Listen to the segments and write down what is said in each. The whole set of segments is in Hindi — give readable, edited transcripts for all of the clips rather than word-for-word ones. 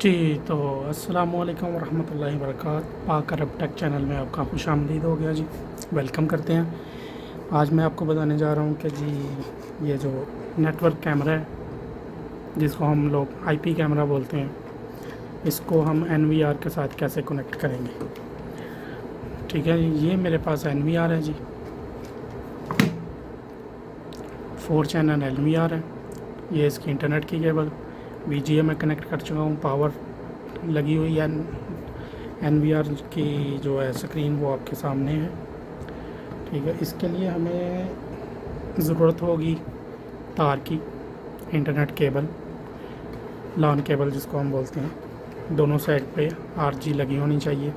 जी, तो अस्सलामुअलैकुम वरहमतुल्लाहि वबरकातुहू। पाक अरब टेक चैनल में आपका खुशामदीद हो गया जी। वेलकम करते हैं। आज मैं आपको बताने जा रहा हूँ कि जी ये जो नेटवर्क कैमरा है, जिसको हम लोग आईपी कैमरा बोलते हैं, इसको हम एनवीआर के साथ कैसे कनेक्ट करेंगे। ठीक है जी, ये मेरे पास एनवीआर है जी, 4 चैनल एनवीआर है। ये इसकी इंटरनेट की केबल VGA में कनेक्ट कर चुका हूँ। पावर लगी हुई है। एनवीआर की जो है स्क्रीन वो आपके सामने है। ठीक है, इसके लिए हमें ज़रूरत होगी तार की, इंटरनेट केबल, लॉन केबल जिसको हम बोलते हैं। दोनों साइड पे RG लगी होनी चाहिए।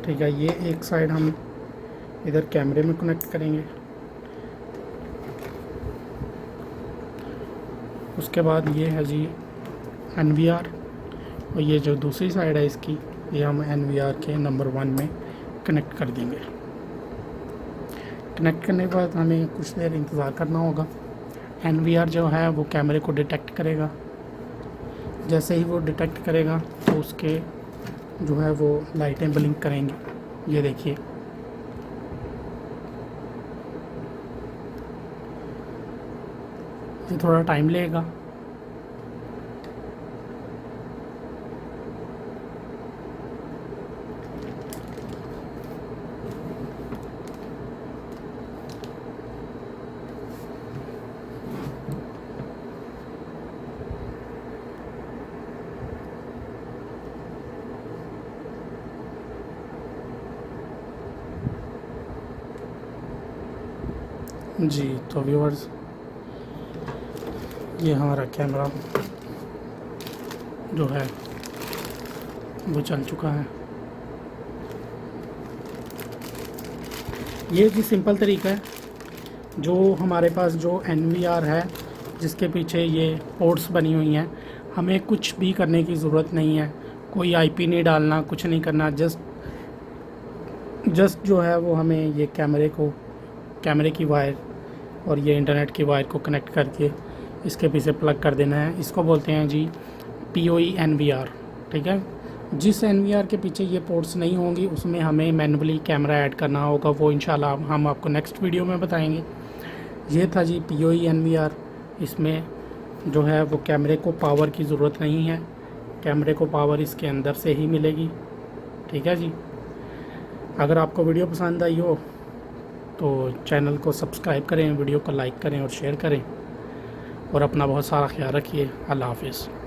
ठीक है, ये एक साइड हम इधर कैमरे में कनेक्ट करेंगे। उसके बाद ये है जी एनवीआर, और ये जो दूसरी साइड है इसकी, ये हम एनवीआर के नंबर 1 में कनेक्ट कर देंगे। कनेक्ट करने के बाद हमें कुछ देर इंतज़ार करना होगा। एनवीआर जो है वो कैमरे को डिटेक्ट करेगा। जैसे ही वो डिटेक्ट करेगा तो उसके जो है वो लाइटें ब्लिंक करेंगी। ये देखिए, ये थोड़ा टाइम लेगा। जी, तो व्यूअर्स, ये हमारा कैमरा जो है वो चल चुका है। ये जी सिंपल तरीका है। जो हमारे पास जो एनवीआर है, जिसके पीछे ये पोर्ट्स बनी हुई हैं, हमें कुछ भी करने की ज़रूरत नहीं है। कोई आईपी नहीं डालना, कुछ नहीं करना। जस्ट जो है वो हमें ये कैमरे की वायर और ये इंटरनेट की वायर को कनेक्ट करके इसके पीछे प्लग कर देना है। इसको बोलते हैं जी PoE NVR। ठीक है, जिस NVR के पीछे ये पोर्ट्स नहीं होंगी उसमें हमें मैनुअली कैमरा ऐड करना होगा। वो इंशाल्लाह हम आपको नेक्स्ट वीडियो में बताएंगे। ये था जी PoE NVR। इसमें जो है वो कैमरे को पावर की ज़रूरत नहीं है। कैमरे को पावर इसके अंदर से ही मिलेगी। ठीक है जी, अगर आपको वीडियो पसंद आई हो तो चैनल को सब्सक्राइब करें, वीडियो को लाइक करें और शेयर करें, और अपना बहुत सारा ख्याल रखिए। अल्लाह हाफिज़।